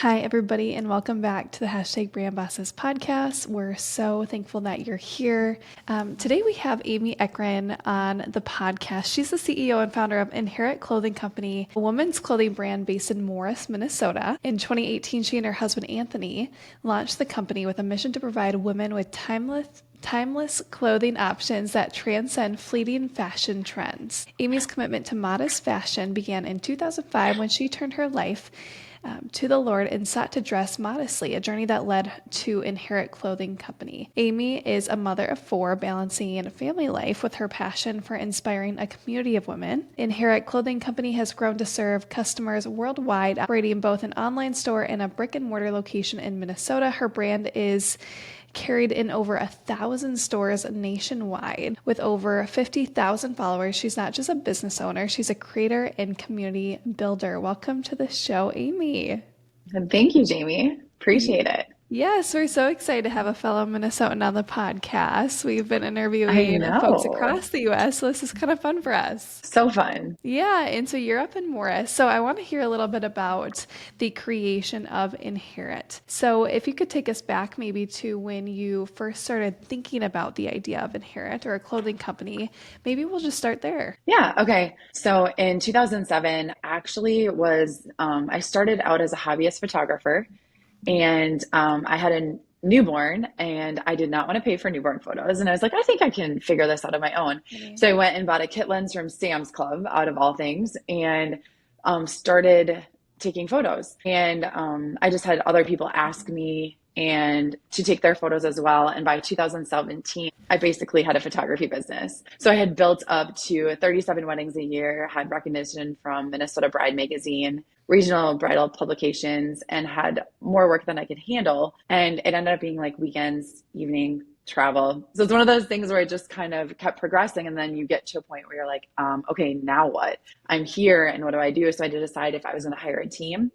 Hi, everybody, and welcome back to the Hashtag Brand Bosses podcast. We're so thankful that you're here. Today, we have Amy Ekren on the podcast. She's the CEO and founder of Inherit Clothing Company, a women's clothing brand based in Morris, Minnesota. In 2018, she and her husband, Anthony, launched the company with a mission to provide women with timeless clothing options that transcend fleeting fashion trends. Amy's commitment to modest fashion began in 2005 when she turned her life to the Lord and sought to dress modestly, a journey that led to Inherit Clothing Company. Amy is a mother of four, balancing family life with her passion for inspiring a community of women. Inherit Clothing Company has grown to serve customers worldwide, operating both an online store and a brick and mortar location in Minnesota. Her brand is carried in over 1,000 stores nationwide. With over 50,000 followers, she's not just a business owner, she's a creator and community builder. Welcome to the show, Amy. Thank you, Jamie. Appreciate it. Yes, we're so excited to have a fellow Minnesotan on the podcast. We've been I interviewing folks know. across the U.S., so this is kind of fun for us. So fun. Yeah, and so you're up in Morris. So I want to hear a little bit about the creation of Inherit. So if you could take us back maybe to when you first started thinking about the idea of Inherit or a clothing company, maybe we'll just start there. Yeah. Okay. So in 2007, actually I started out as a hobbyist photographer and I had a newborn and I did not want to pay for newborn photos. And I was like, I think I can figure this out on my own. Really? So I went and bought a kit lens from Sam's Club out of all things and started taking photos. And I just had other people ask me and to take their photos as well. And by 2017, I basically had a photography business. So I had built up to 37 weddings a year, had recognition from Minnesota Bride Magazine, regional bridal publications, and had more work than I could handle. And it ended up being like weekends, evening travel. So it's one of those things where I just kind of kept progressing. And then you get to a point where you're like, okay, now what? I'm here and what do I do? So I had to decide if I was going to hire a team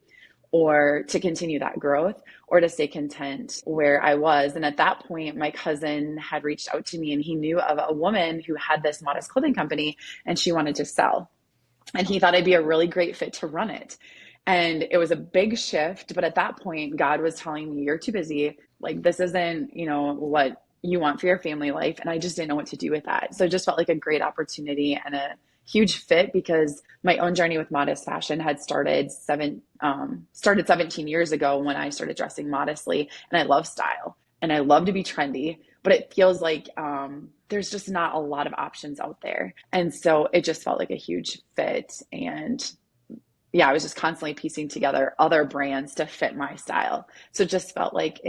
or to continue that growth or to stay content where I was. And at that point, my cousin had reached out to me and he knew of a woman who had this modest clothing company and she wanted to sell. And he thought I'd be a really great fit to run it. And it was a big shift. But at that point, God was telling me, you're too busy. Like, this isn't, what you want for your family life. And I just didn't know what to do with that. So it just felt like a great opportunity and a huge fit because my own journey with modest fashion had started 17 years ago when I started dressing modestly. And I love style and I love to be trendy, but it feels like there's just not a lot of options out there. And so it just felt like a huge fit. And yeah, I was just constantly piecing together other brands to fit my style. So it just felt like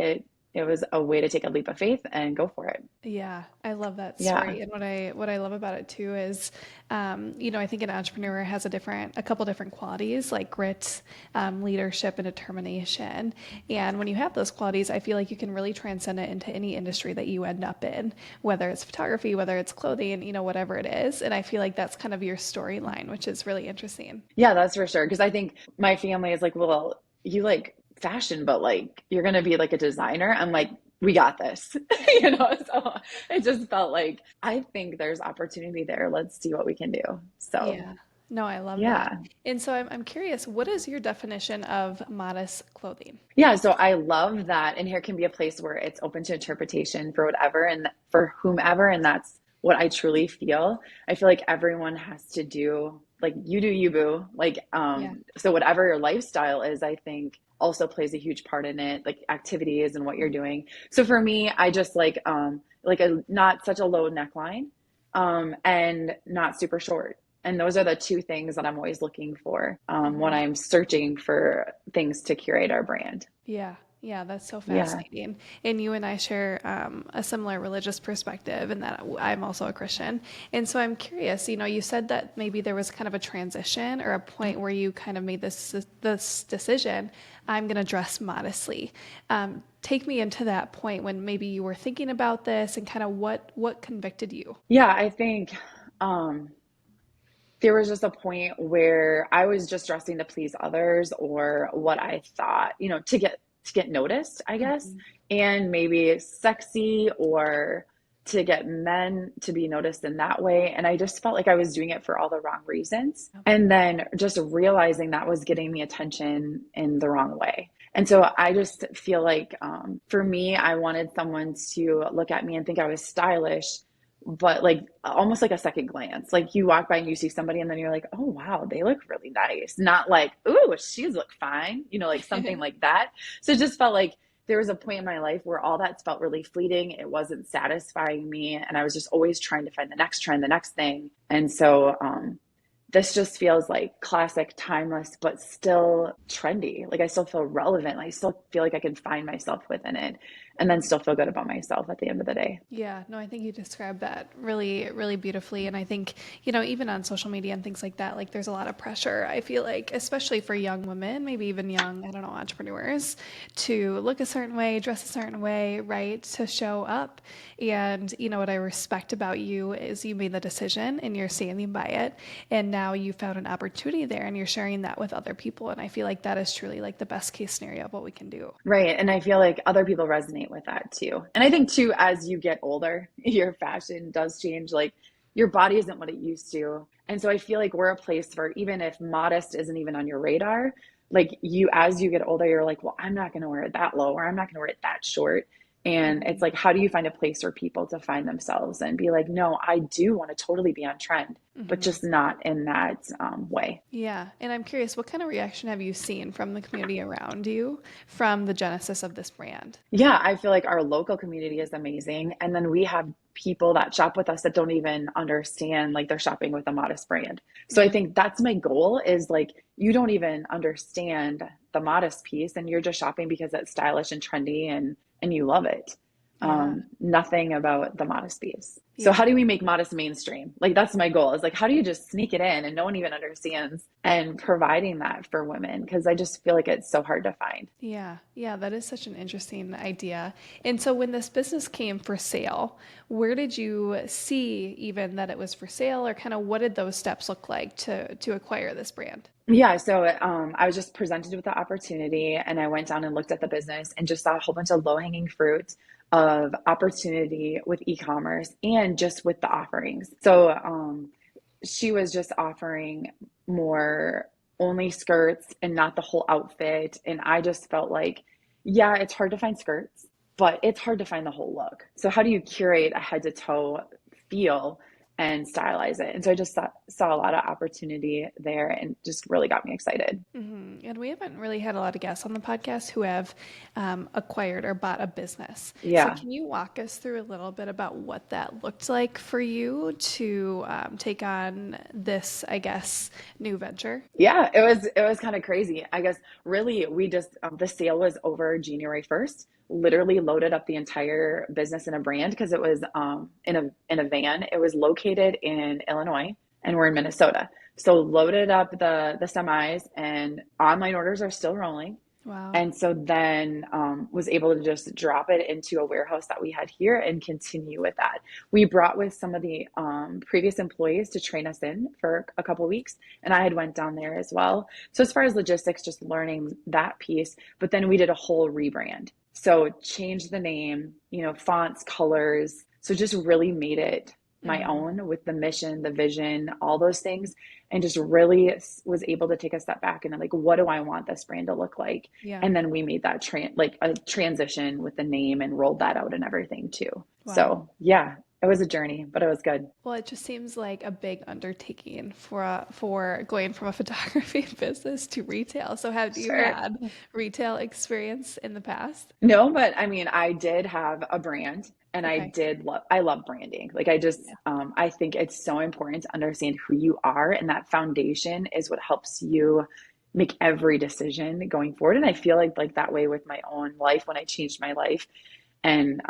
it was a way to take a leap of faith and go for it. Yeah, I love that Yeah. story. And what I love about it too is, I think an entrepreneur has a couple different qualities like grit, leadership, and determination. And when you have those qualities, I feel like you can really transcend it into any industry that you end up in, whether it's photography, whether it's clothing, whatever it is. And I feel like that's kind of your storyline, which is really interesting. Yeah, that's for sure. Because I think my family is like, well, you like fashion, but like you're gonna be like a designer. I'm like, we got this, So it just felt like I think there's opportunity there. Let's see what we can do. So Yeah. No, I love that. yeah. And so I'm curious, what is your definition of modest clothing? Yeah, so I love that. And here can be a place where it's open to interpretation for whatever and for whomever. And that's what I truly feel. I feel like everyone has to do like you do you boo. Yeah. So whatever your lifestyle is, I think also plays a huge part in it, like activities and what you're doing. So for me, I just like a not such a low neckline, and not super short. And those are the two things that I'm always looking for when Mhm. I'm searching for things to curate our brand. Yeah. Yeah, that's so Yeah. fascinating. And you and I share a similar religious perspective in that I'm also a Christian. And so I'm curious, you said that maybe there was kind of a transition or a point where you kind of made this decision, I'm going to dress modestly. Take me into that point when maybe you were thinking about this and kind of what convicted you. Yeah, I think um, there was just a point where I was just dressing to please others or what I thought, to get noticed, I guess, Mhm. and maybe sexy or to get men to be noticed in that way. And I just felt like I was doing it for all the wrong reasons. And then just realizing that was getting me attention in the wrong way. And so I just feel like for me, I wanted someone to look at me and think I was stylish, but like almost like a second glance. Like you walk by and you see somebody and then you're like, oh, wow, they look really nice. Not like, ooh, she's look fine, like something like that. So it just felt like there was a point in my life where all that felt really fleeting. It wasn't satisfying me. And I was just always trying to find the next trend, the next thing. And so, this just feels like classic, timeless, but still trendy. Like I still feel relevant. I still feel like I can find myself within it and then still feel good about myself at the end of the day. Yeah, no, I think you described that really, really beautifully. And I think, even on social media and things like that, like there's a lot of pressure, I feel like, especially for young women, maybe even young, I don't know, entrepreneurs, to look a certain way, dress a certain way, right? To show up. And, what I respect about you is you made the decision and you're standing by it. And now you found an opportunity there and you're sharing that with other people. And I feel like that is truly like the best case scenario of what we can do. Right. And I feel like other people resonate with that too. And I think too, as you get older, your fashion does change. Like your body isn't what it used to. And so I feel like we're a place for, even if modest isn't even on your radar, like as you get older, you're like, well, I'm not going to wear it that low or I'm not going to wear it that short. And it's like, how do you find a place for people to find themselves and be like, no, I do want to totally be on trend, but just not in that way. Yeah. And I'm curious, what kind of reaction have you seen from the community around you from the genesis of this brand? Yeah, I feel like our local community is amazing. And then we have people that shop with us that don't even understand like they're shopping with a modest brand. So I think that's my goal is like you don't even understand the modest piece and you're just shopping because it's stylish and trendy and you love it. Yeah. Nothing about the modest piece. So Yeah. how do we make modest mainstream? Like that's my goal is like how do you just sneak it in and no one even understands and providing that for women because I just feel like it's so hard to find. Yeah. Yeah. That is such an interesting idea. And so when this business came for sale, where did you see even that it was for sale or kind of what did those steps look like to acquire this brand? Yeah, so I was just presented with the opportunity and I went down and looked at the business and just saw a whole bunch of low-hanging fruit of opportunity with e-commerce and just with the offerings. So she was just offering more only skirts and not the whole outfit. And I just felt like, yeah, it's hard to find skirts, but it's hard to find the whole look. So how do you curate a head to toe feel and stylize it? And so I just saw a lot of opportunity there and just really got me excited. And we haven't really had a lot of guests on the podcast who have acquired or bought a business. So Yeah. can you walk us through a little bit about what that looked like for you to take on this, I guess, new venture? Yeah, it was kind of crazy. I guess really we just the sale was over January 1st. Literally loaded up the entire business in a brand because it was in a van. It was located in Illinois and we're in Minnesota. So loaded up the semis and online orders are still rolling. Wow. And so then was able to just drop it into a warehouse that we had here and continue with that. We brought with some of the previous employees to train us in for a couple weeks, and I had went down there as well. So as far as logistics, just learning that piece, but then we did a whole rebrand. So changed the name, fonts, colors. So just really made it my own with the mission, the vision, all those things, and just really was able to take a step back and like, what do I want this brand to look like? Yeah. And then we made that like a transition with the name and rolled that out and everything too. Wow. So yeah, it was a journey, but it was good. Well, it just seems like a big undertaking for going from a photography business to retail. So have you Sure. had retail experience in the past? No, but I mean, I did have a brand and Okay. I love branding. Like I just, Yeah. I think it's so important to understand who you are. And that foundation is what helps you make every decision going forward. And I feel like that way with my own life when I changed my life and,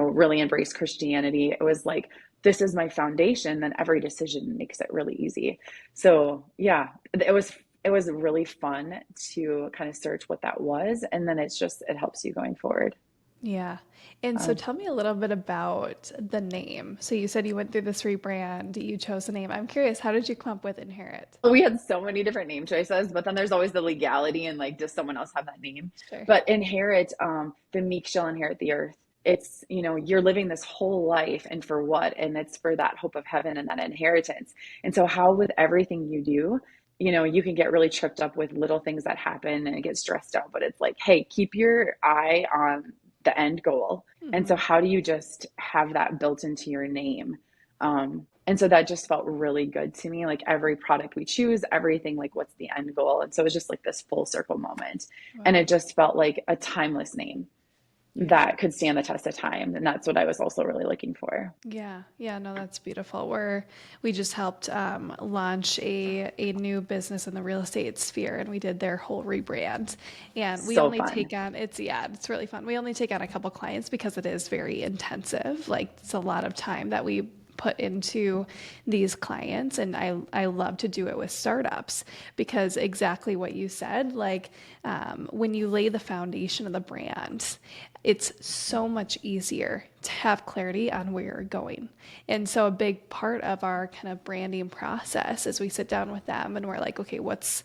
really embraced Christianity. It was like, this is my foundation, then every decision makes it really easy. So yeah, it was really fun to kind of search what that was. And then it helps you going forward. Yeah. And so Um, tell me a little bit about the name. So you said you went through this rebrand, you chose a name. I'm curious, how did you come up with Inherit? we had so many different name choices, but then there's always the legality and like, does someone else have that name? Sure. But inherit, the meek shall inherit the earth. It's, you're living this whole life and for what? And it's for that hope of heaven and that inheritance. And so how with everything you do, you can get really tripped up with little things that happen and get stressed out, but it's like, hey, keep your eye on the end goal. And so Hmm. how do you just have that built into your name? And so that just felt really good to me. Like every product we choose, everything, like what's the end goal? And so it was just like this full circle moment. And Wow. it just felt like a timeless name Yeah. that could stand the test of time. And that's what I was also really looking for. Yeah, yeah, no, that's beautiful. We just helped launch a new business in the real estate sphere, and we did their whole rebrand. And we So only fun. take on it's really fun. We only take on a couple clients because it is very intensive. Like it's a lot of time that we put into these clients, and I love to do it with startups because exactly what you said, like when you lay the foundation of the brand, it's so much easier to have clarity on where you're going. And so a big part of our kind of branding process is we sit down with them and we're like, okay, what's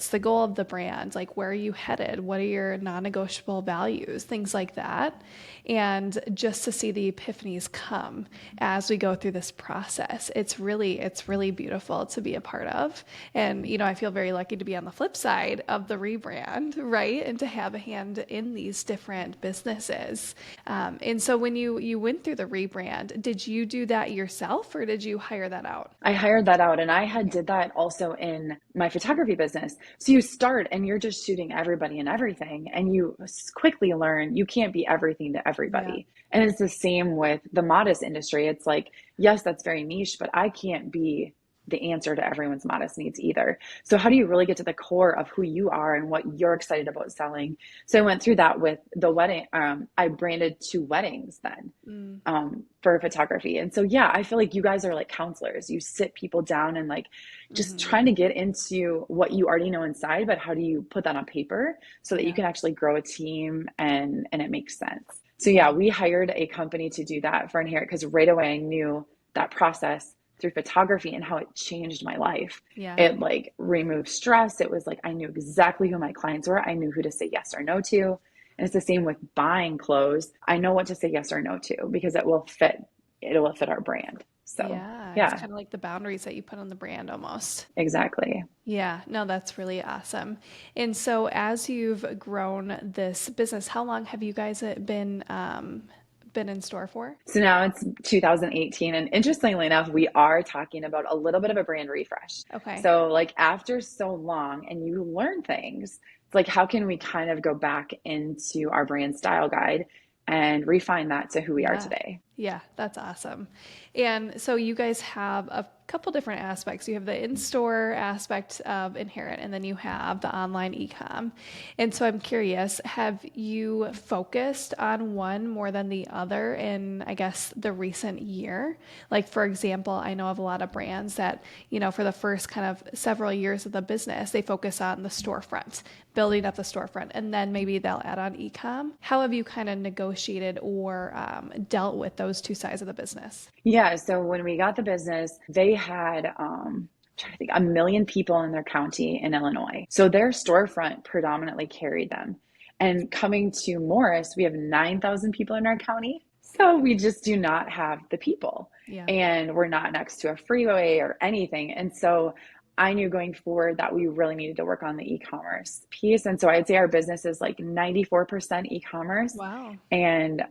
the goal of the brand? Like where are you headed? What are your non-negotiable values? Things like that. And just to see the epiphanies come as we go through this process, it's really beautiful to be a part of. And I feel very lucky to be on the flip side of the rebrand, right? And to have a hand in these different businesses. And so when you went through the rebrand, did you do that yourself or did you hire that out? I hired that out, and I had did that also in my photography business. So you start and you're just shooting everybody and everything, and you quickly learn you can't be everything to Yeah. everybody. And it's the same with the modest industry. It's like, yes, that's very niche, but I can't be the answer to everyone's modest needs either. So how do you really get to the core of who you are and what you're excited about selling? So I went through that with the wedding. I branded 2 weddings then, Mm, for photography. And so, yeah, I feel like you guys are like counselors. You sit people down and like just mm-hmm. trying to get into what you already know inside, but how do you put that on paper so that you Yeah. can actually grow a team and it makes sense. So yeah, Yeah. we hired a company to do that for Inherit because right away I knew that process through photography and how it changed my life. Yeah. It like removed stress. It was like I knew exactly who my clients were. I knew who to say yes or no to. And it's the same with buying clothes. I know what to say yes or no to because it will fit our brand. So, Yeah. It's yeah, kind of like the boundaries that you put on the brand almost. exactly. Yeah, no, that's really awesome. And so, as you've grown this business, how long have you guys been in store for? So now it's 2018. And interestingly enough, we are talking about a little bit of a brand refresh. Okay. So, like, after so long and you learn things, it's like, how can we kind of go back into our brand style guide and refine that to who we are Yeah. today? Yeah, that's awesome. And so you guys have a couple different aspects. You have the in-store aspect of Inherit, and then you have the online e-com. And so I'm curious, have you focused on one more than the other in, I guess, the recent year? Like, for example, I know of a lot of brands that, for the first kind of several years of the business, they focus on the storefront, building up the storefront, and then maybe they'll add on e-com. How have you kind of negotiated or dealt with those two sides of the business? Yeah, so when we got the business, they had trying to think, 1 million people in their county in Illinois. So their storefront predominantly carried them. And coming to Morris, we have 9,000 people in our county. So we just do not have the people. Yeah. And we're not next to a freeway or anything. And so I knew going forward that we really needed to work on the e-commerce piece. And so I'd say our business is like 94% e-commerce Wow. and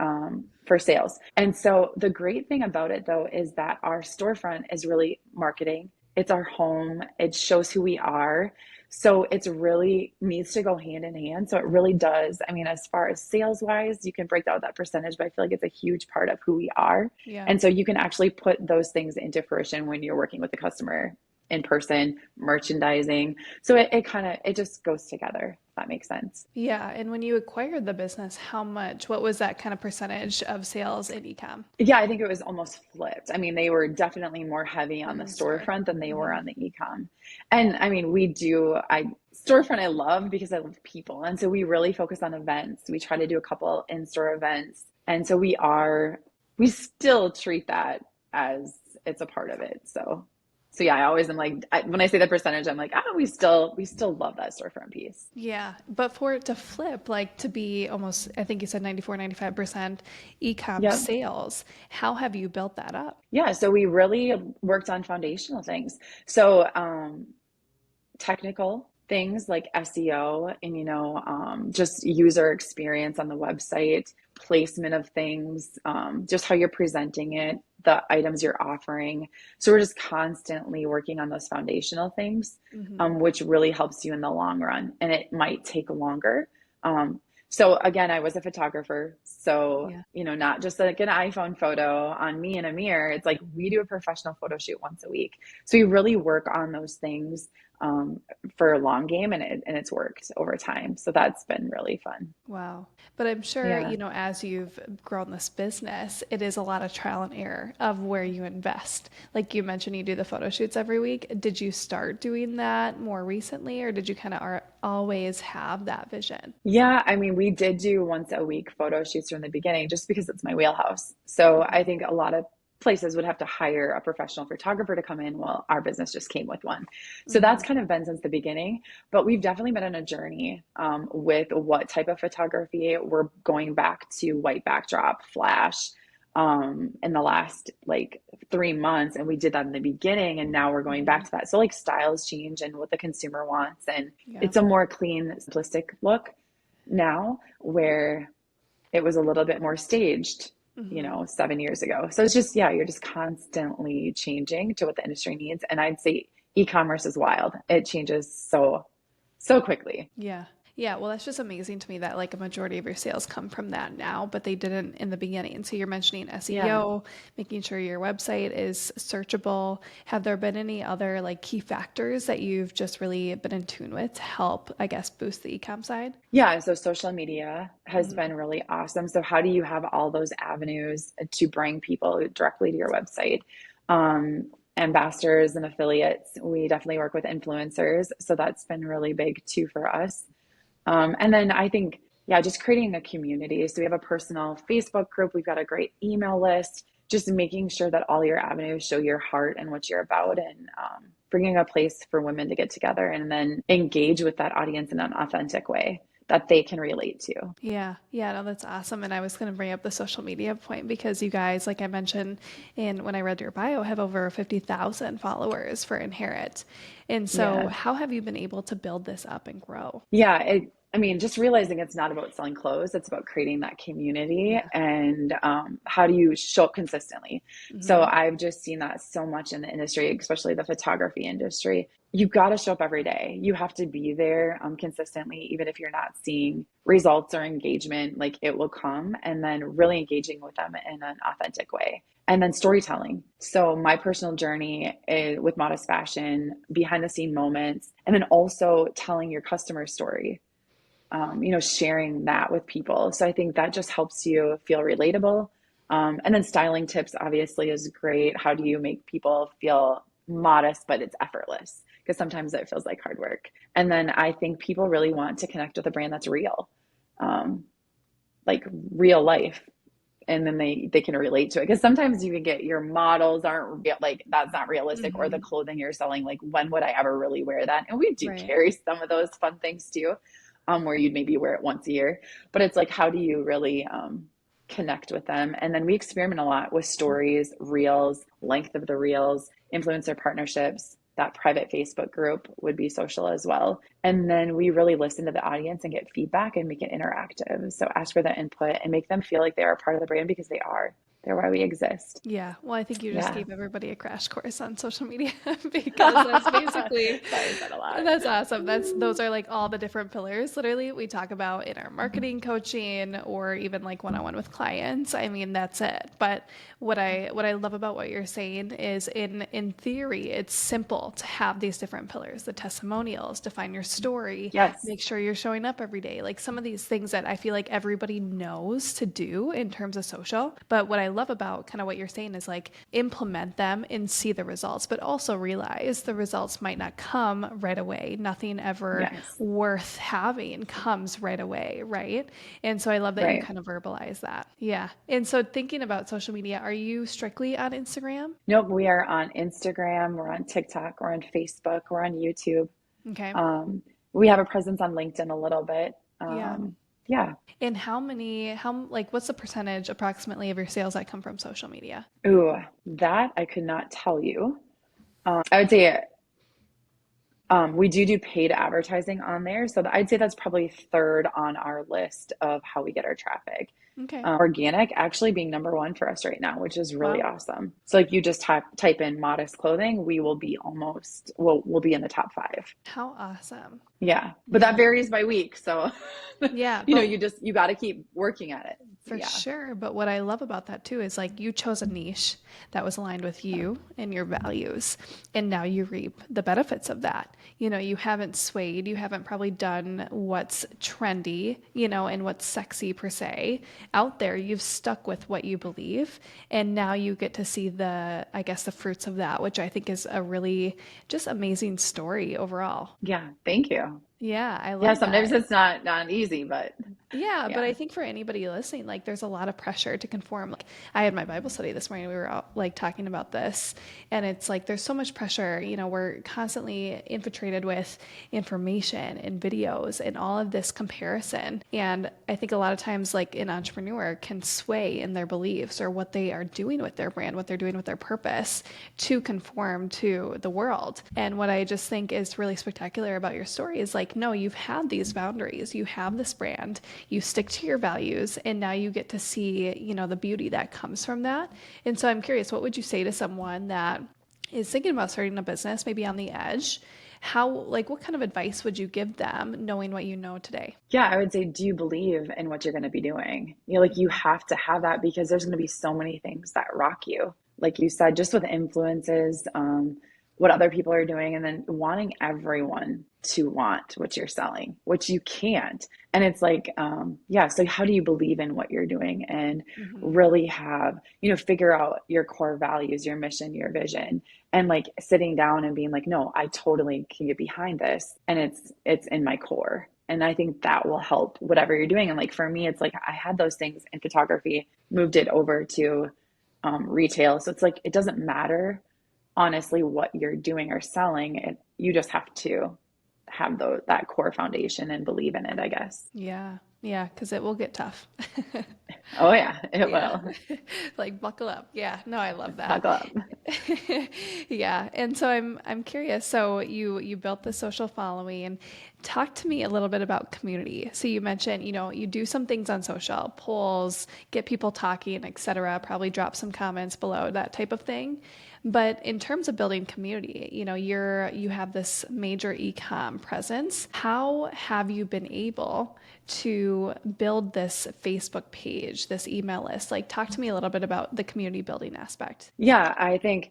for sales. And so the great thing about it though is that our storefront is really marketing. It's our home. It shows who we are. So it's really needs to go hand in hand. So it really does. I mean, as far as sales wise, you can break out that percentage, but I feel like it's a huge part of who we are. Yeah. And so you can actually put those things into fruition when you're working with the customer in person, merchandising. So it just goes together, if that makes sense. Yeah. And when you acquired the business, what was that kind of percentage of sales in ecom Yeah, I think it was almost flipped. I mean, they were definitely more heavy on in the the store? storefront than they were Hmm. on the e-com. And I mean, storefront I love because I love people. And so we really focus on events. We try to do a couple in-store events. And so we still treat that as it's a part of it. So yeah, I always am like, when I say the percentage, I'm like, we still love that storefront piece. Yeah. But for it to flip, like to be almost, I think you said 94, 95% ecom Yep. sales, how have you built that up? Yeah, so we really worked on foundational things. So technical things like SEO and, just user experience on the website, placement of things, just how you're presenting it, the items you're offering. So we're just constantly working on those foundational things, Hmm. which really helps you in the long run. And it might take longer. So again, I was a photographer. So, Yeah. not just like an iPhone photo on me in a mirror. It's like we do a professional photo shoot once a week. So we really work on those things um, for a long game, and it's worked over time. So that's been really fun. Wow. But I'm sure, Yeah. as you've grown this business, it is a lot of trial and error of where you invest. Like you mentioned, you do the photo shoots every week. Did you start doing that more recently, or did you kind of always have that vision? Yeah, I mean, we did do once a week photo shoots from the beginning just because it's my wheelhouse. So I think a lot of places would have to hire a professional photographer to come in. Well, our business just came with one. So Hmm. that's kind of been since the beginning. But we've definitely been on a journey with what type of photography. We're going back to white backdrop, flash in the last like 3 months. And we did that in the beginning. And now we're going back Hmm. to that. So like styles change and what the consumer wants. And Yeah. it's a more clean, simplistic look now where it was a little bit more staged, Hmm. 7 years ago. So it's just, yeah, you're just constantly changing to what the industry needs. And I'd say e-commerce is wild. It changes so quickly. Yeah. Yeah. Well, that's just amazing to me that like a majority of your sales come from that now, but they didn't in the beginning. So you're mentioning Yeah. SEO, making sure your website is searchable. Have there been any other like key factors that you've just really been in tune with to help, I guess, boost the e-com side? Yeah, so social media has Hmm. been really awesome. So how do you have all those avenues to bring people directly to your website? Ambassadors and affiliates, we definitely work with influencers. So that's been really big too for us. And then I think, yeah, just creating a community. So we have a personal Facebook group. We've got a great email list, just making sure that all your avenues show your heart and what you're about, and bringing a place for women to get together and then engage with that audience in an authentic way that they can relate to. Yeah, yeah, no, that's awesome. And I was going to bring up the social media point because you guys, like I mentioned, in when I read your bio, have over 50,000 followers for Inherit. And so, Yeah. how have you been able to build this up and grow? Yeah, I mean, just realizing it's not about selling clothes, it's about creating that community Yeah. and how do you show up consistently. So Hmm. I've just seen that so much in the industry, especially the photography industry. You got to show up every day. You have to be there consistently, even if you're not seeing results or engagement, like it will come. And then really engaging with them in an authentic way. And then storytelling. So my personal journey is with modest fashion, behind the scene moments, and then also telling your customer story, sharing that with people. So I think that just helps you feel relatable. And then styling tips obviously is great. How do you make people feel modest, but it's effortless? Because sometimes it feels like hard work. And then I think people really want to connect with a brand that's real, um, like real life, and then they can relate to it, because sometimes you can get your models aren't real, like that's not realistic, or the Hmm. clothing you're selling, like when would I ever really wear that? And we do Right. carry some of those fun things too, where you'd maybe wear it once a year, but it's like how do you really connect with them? And then we experiment a lot with stories, reels, length of the reels, influencer partnerships. That private Facebook group would be social as well. And then we really listen to the audience and get feedback and make it interactive. So ask for their input and make them feel like they're a part of the brand, because they are. They're why we exist. Yeah. Well, I think you just Yeah. gave everybody a crash course on social media because that's Sorry, basically I said a lot. that's awesome. Those are like all the different pillars literally we talk about in our marketing coaching or even like one-on-one with clients. I mean, that's it. But what I love about what you're saying is in theory, it's simple to have these different pillars, the testimonials, define your story, Yes. make sure you're showing up every day. Like some of these things that I feel like everybody knows to do in terms of social. But what I love about kind of what you're saying is like implement them and see the results, but also realize the results might not come right away. Nothing ever Yes. worth having comes right away, right? And so I love that you Right. kind of verbalize that. Yeah. And so thinking about social media, are you strictly on Instagram? Nope. We are on Instagram. We're on TikTok. We're on Facebook. We're on YouTube. Okay. Um, we have a presence on LinkedIn a little bit. Yeah. Yeah. And like, what's the percentage approximately of your sales that come from social media? Ooh, that I could not tell you. I would say We do paid advertising on there. So I'd say that's probably third on our list of how we get our traffic. Okay. Organic actually being number one for us right now, which is really Wow. awesome. So like you just type in modest clothing, we will be we'll be in the top five. How awesome. Yeah. But Yeah. that varies by week. So, Yeah, you know, but you got to keep working at it. for Yeah. sure. But what I love about that too is like you chose a niche that was aligned with you and your values. And now you reap the benefits of that. You know, you haven't swayed, you haven't probably done what's trendy, you know, and what's sexy per se out there. You've stuck with what you believe. And now you get to see I guess, the fruits of that, which I think is a really just amazing story overall. Yeah. Thank you. Yeah, I Yeah. love Sometimes that. it's not easy, but Yeah, but yeah. I think for anybody listening, like there's a lot of pressure to conform. Like I had my Bible study this morning, we were all, like talking about this, and it's like there's so much pressure. You know, we're constantly infiltrated with information and videos and all of this comparison. And I think a lot of times like an entrepreneur can sway in their beliefs or what they are doing with their brand, what they're doing with their purpose to conform to the world. And what I just think is really spectacular about your story is like, no, you've had these boundaries, you have this brand, you stick to your values, and now you get to see, you know, the beauty that comes from that. And so I'm curious, what would you say to someone that is thinking about starting a business, maybe on the edge? How, like, what kind of advice would you give them knowing what you know today? Yeah, I would say, do you believe in what you're going to be doing? You know, like you have to have that because there's going to be so many things that rock you. Like you said, just with influences, what other people are doing, and then wanting everyone to want what you're selling, which you can't. And it's like, yeah, so how do you believe in what you're doing and Mm-hmm. really have, you know, figure out your core values, your mission, your vision, and like sitting down and being like, no, I totally can get behind this, and it's in my core. And I think that will help whatever you're doing. And like for me, it's like I had those things in photography, moved it over to retail. So it's like it doesn't matter honestly what you're doing or selling. You just have to have that core foundation and believe in it, I guess. Yeah, yeah, because it will get tough. Oh yeah, it Yeah. will. Like buckle up. Yeah. No, I love that. Buckle up. Yeah. And so I'm curious. So you built the social following and talk to me a little bit about community. So you mentioned, you know, you do some things on social, polls, get people talking, etc. Probably drop some comments below, that type of thing. But in terms of building community, you know, you have this major e-com presence. How have you been able to build this Facebook page, this email list? Like, talk to me a little bit about the community building aspect. Yeah, I think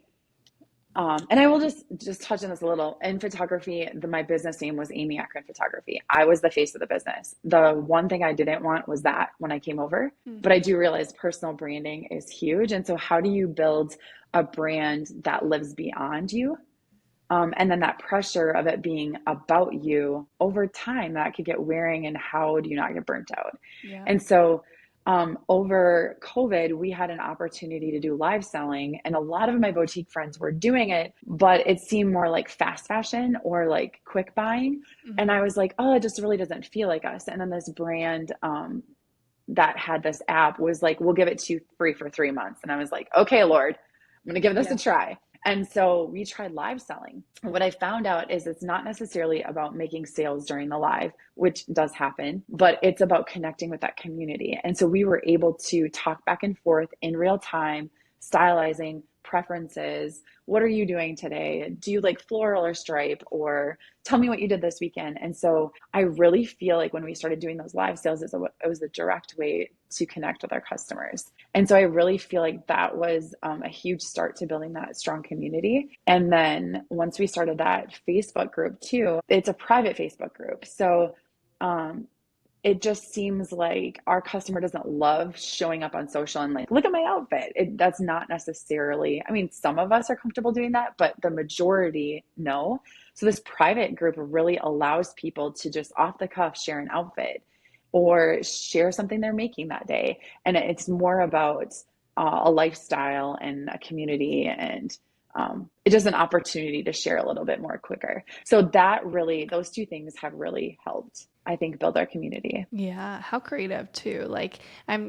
and I will just touch on this a little. In photography, my business name was Amy Ekren Photography. I was the face of the business. The one thing I didn't want was that when I came over, but I Mm-hmm. do realize personal branding is huge. And so, how do you build a brand that lives beyond you? And then that pressure of it being about you over time that could get wearing, and how do you not get burnt out? Yeah. And so, over COVID, we had an opportunity to do live selling, and a lot of my boutique friends were doing it, but it seemed more like fast fashion or like quick buying. And Mm-hmm. I was like, oh, it just really doesn't feel like us. And then this brand that had this app was like, we'll give it to you free for 3 months. And I was like, okay, Lord, I'm going to give this Yeah. a try. And so we tried live selling. What I found out is it's not necessarily about making sales during the live, which does happen, but it's about connecting with that community. And so we were able to talk back and forth in real time, stylizing preferences. What are you doing today? Do you like floral or stripe? Or tell me what you did this weekend. And so I really feel like when we started doing those live sales, it was a direct way to connect with our customers. And so I really feel like that was a huge start to building that strong community. And then once we started that Facebook group too, it's a private Facebook group. So um, it just seems like our customer doesn't love showing up on social and like, look at my outfit. That's not necessarily, I mean, some of us are comfortable doing that, but the majority, no. So this private group really allows people to just off the cuff share an outfit or share something they're making that day. And it's more about a lifestyle and a community and it's just an opportunity to share a little bit more quicker. So that really, those two things have really helped, I think, build our community. Yeah, how creative too. Like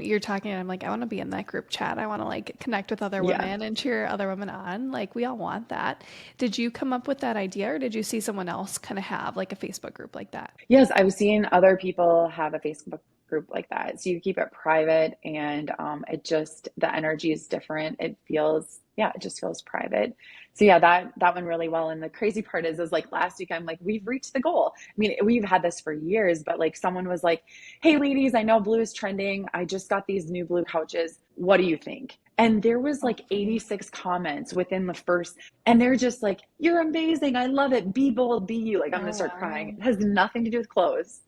you're talking and I'm like, I want to be in that group chat. I want to like connect with other Yeah. women and cheer other women on. Like we all want that. Did you come up with that idea or did you see someone else kind of have like a Facebook group like that? Yes, I've seen other people have a Facebook group like that. So you keep it private and it just, the energy is different. It feels, yeah, it just feels private. So yeah, that went really well. And the crazy part is like last week, I'm like, we've reached the goal. I mean, we've had this for years, but like someone was like, hey ladies, I know blue is trending. I just got these new blue couches. What do you think? And there was Oh, like funny. 86 comments within the first, and they're just like, you're amazing. I love it. Be bold, be you. Like, I'm going Oh, to start crying. wow. It has nothing to do with clothes.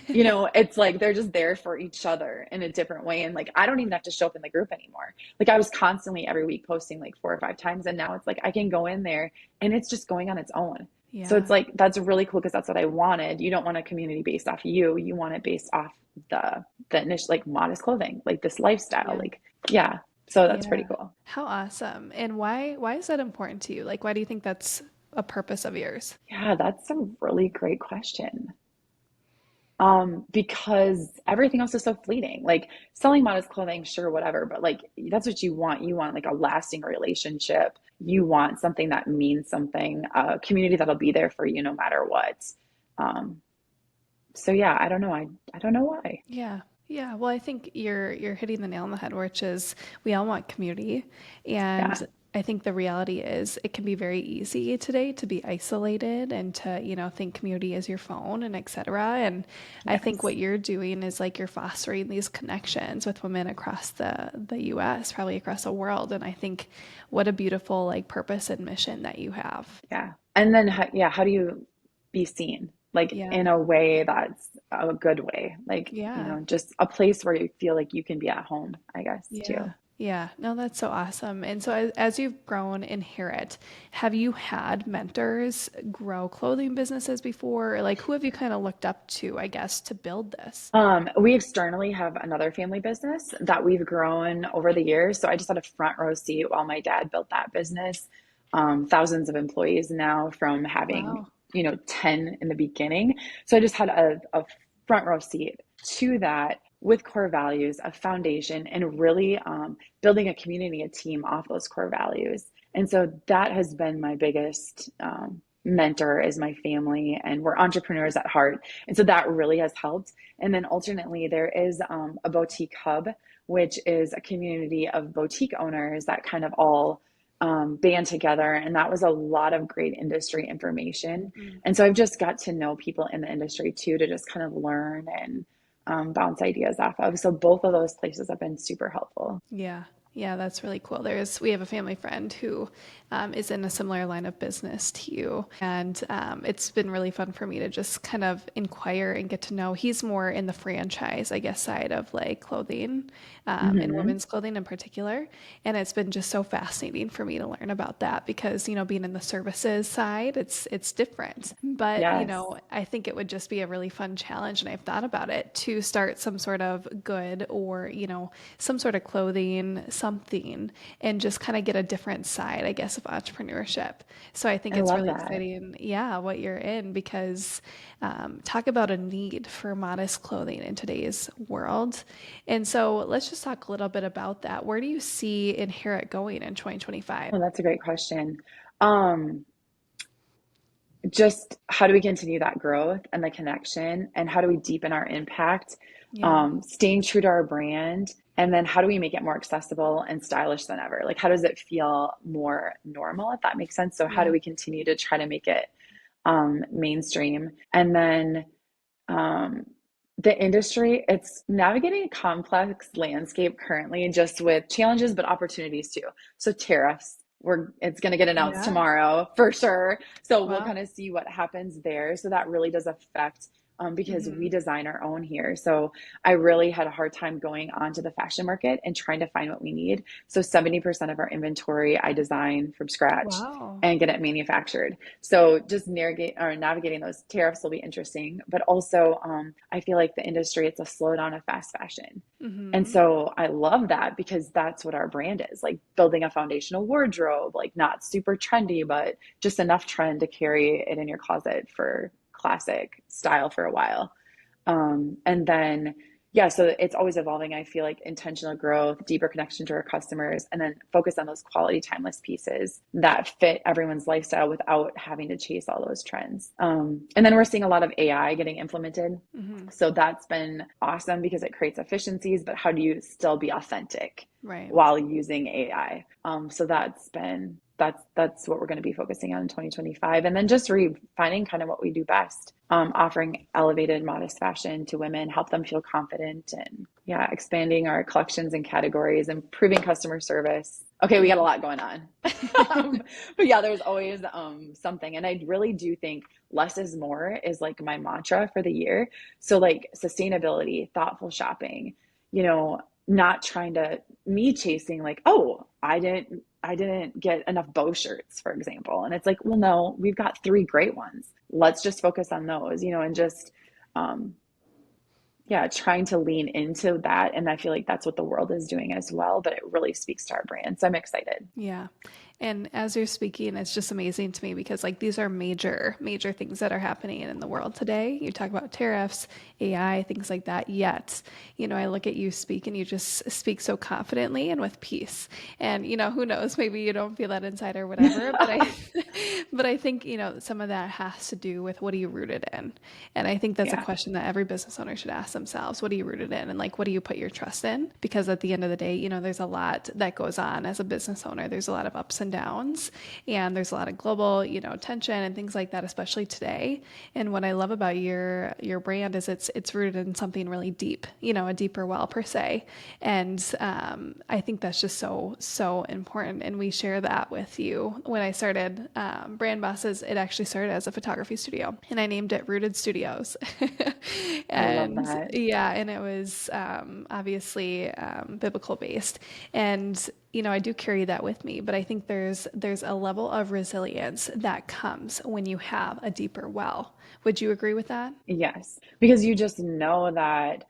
You know, it's like they're just there for each other in a different way. And like, I don't even have to show up in the group anymore. Like, I was constantly every week posting like 4 or 5 times. And now it's like I can go in there and it's just going on its own. So it's Yeah. like, that's really cool because that's what I wanted. You don't want a community based off you. You want it based off the initial, like modest clothing, like this lifestyle. Yeah. Like, yeah. So that's pretty Yeah. cool. How awesome. And why is that important to you? Like why do you think that's a purpose of yours? Yeah, that's a really great question. Because everything else is so fleeting. Like selling modest clothing, sure, whatever, but like that's what you want. You want like a lasting relationship. You want something that means something, a community that'll be there for you no matter what. Um, so yeah, I don't know. I don't know why. Yeah. Yeah. Well, I think you're hitting the nail on the head, which is we all want community. Yeah. And I think the reality is it can be very easy today to be isolated and to, think community is your phone and et cetera. And I think Yes. what you're doing is like you're fostering these connections with women across the US, probably across the world. And I think what a beautiful like purpose and mission that you have. Yeah. And then, yeah, how do you be seen? Like Yeah. in a way that's a good way, like, Yeah. just a place where you feel like you can be at home, I guess, Yeah. too. Yeah. No, that's so awesome. And so as you've grown Inherit, have you had mentors grow clothing businesses before? Or like who have you kind of looked up to, I guess, to build this? We externally have another family business that we've grown over the years. So I just had a front row seat while my dad built that business. Thousands of employees now from having, Wow. 10 in the beginning. So I just had a front row seat to that with core values, a foundation, and really building a community, a team off those core values. And so that has been my biggest mentor is my family, and we're entrepreneurs at heart. And so that really has helped. And then alternately, there is a boutique hub, which is a community of boutique owners that kind of all band together. And that was a lot of great industry information. Mm. And so I've just got to know people in the industry too, to just kind of learn and bounce ideas off of. So both of those places have been super helpful. Yeah. Yeah, that's really cool. We have a family friend who is in a similar line of business to you. And it's been really fun for me to just kind of inquire and get to know. He's more in the franchise, I guess, side of like clothing and Hmm. women's clothing in particular. And it's been just so fascinating for me to learn about that because, being in the services side, it's different. But, Yes. I think it would just be a really fun challenge. And I've thought about it to start some sort of good or, some sort of clothing, something, and just kind of get a different side, I guess, of entrepreneurship. So I think I it's love really that. exciting, yeah, what you're in because talk about a need for modest clothing in today's world. And so let's just talk a little bit about that. Where do you see Inherit going in 2025? Oh, that's a great question. Um, just how do we continue that growth and the connection, and how do we deepen our impact, Yeah, staying true to our brand, and then how do we make it more accessible and stylish than ever? Like, how does it feel more normal, if that makes sense? So how do yeah, we continue to try to make it mainstream? And then um, the industry, it's navigating a complex landscape currently, just with challenges, but opportunities too. So tariffs, it's going to get announced yeah. tomorrow for sure. So we'll Wow. kind of see what happens there. So that really does affect because we Mm-hmm. design our own here. So I really had a hard time going onto the fashion market and trying to find what we need. So 70% of our inventory I design from scratch Wow. and get it manufactured. So just navigating those tariffs will be interesting. But also, I feel like the industry, it's a slowdown of fast fashion. And Mm-hmm. so I love that because that's what our brand is, like building a foundational wardrobe, like not super trendy, but just enough trend to carry it in your closet for classic style for a while. And then, yeah, so it's always evolving. I feel like intentional growth, deeper connection to our customers, and then focus on those quality, timeless pieces that fit everyone's lifestyle without having to chase all those trends. And then we're seeing a lot of AI getting implemented. Mm-hmm. So that's been awesome because it creates efficiencies, but how do you still be authentic Right. while using AI? So that's what we're going to be focusing on in 2025, and then just refining kind of what we do best, offering elevated, modest fashion to women, help them feel confident, and yeah, expanding our collections and categories, improving customer service. Okay, we Yeah. got a lot going on, but yeah, there's always something, and I really do think less is more is like my mantra for the year. So like sustainability, thoughtful shopping, you know, not trying to me chasing like, oh, I didn't get enough bow shirts, for example. And it's like, well, no, we've got three great ones. Let's just focus on those, and just um yeah, trying to lean into that. And I feel like that's what the world is doing as well, but it really speaks to our brand. So I'm excited. Yeah. And as you're speaking, it's just amazing to me because like these are major, major things that are happening in the world today. You talk about tariffs, AI, things like that. Yet, I look at you speak and you just speak so confidently and with peace. And, who knows, maybe you don't feel that inside or whatever, but but I think, some of that has to do with what are you rooted in? And I think that's a Yeah. question that every business owner should ask themselves. What are you rooted in? And like, what do you put your trust in? Because at the end of the day, there's a lot that goes on as a business owner. There's a lot of ups and downs, and there's a lot of global, tension and things like that, especially today. And what I love about your brand is it's rooted in something really deep, a deeper well per se. And I think that's just so important. And we share that with you. When I started Brand Bosses, it actually started as a photography studio, and I named it Rooted Studios. I love And that. yeah, and it was obviously biblical based. And I do carry that with me, but I think there's a level of resilience that comes when you have a deeper well. Would you agree with that? Yes. Because you just know that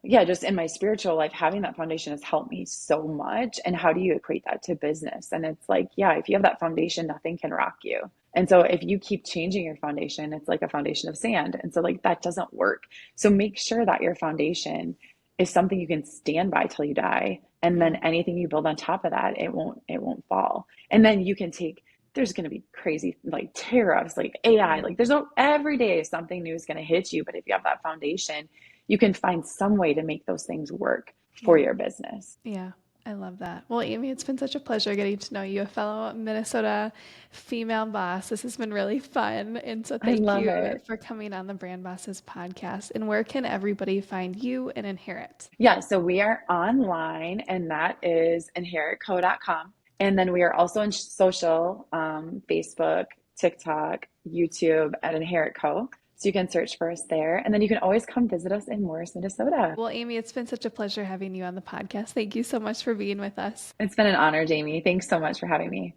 yeah, just in my spiritual life, having that foundation has helped me so much. And how do you equate that to business? And it's like, yeah, if you have that foundation, nothing can rock you. And so if you keep changing your foundation, it's like a foundation of sand. And so like that doesn't work. So make sure that your foundation is something you can stand by till you die. And Yeah. then anything you build on top of that, it won't fall. And then you can take there's going to be crazy like tariffs, like AI, Right. like there's no every day something new is going to hit you. But if you have that foundation, you can find some way to make those things work for Yeah. your business. Yeah. I love that. Well, Amy, it's been such a pleasure getting to know you, a fellow Minnesota female boss. This has been really fun. And so I thank love you it. for coming on the Brand Bosses podcast. And where can everybody find you and Inherit? Yeah, so we are online, and that is inheritco.com. And then we are also in social, Facebook, TikTok, YouTube at Inherit Co. So you can search for us there. And then you can always come visit us in Morris, Minnesota. Well, Amy, it's been such a pleasure having you on the podcast. Thank you so much for being with us. It's been an honor, Jamie. Thanks so much for having me.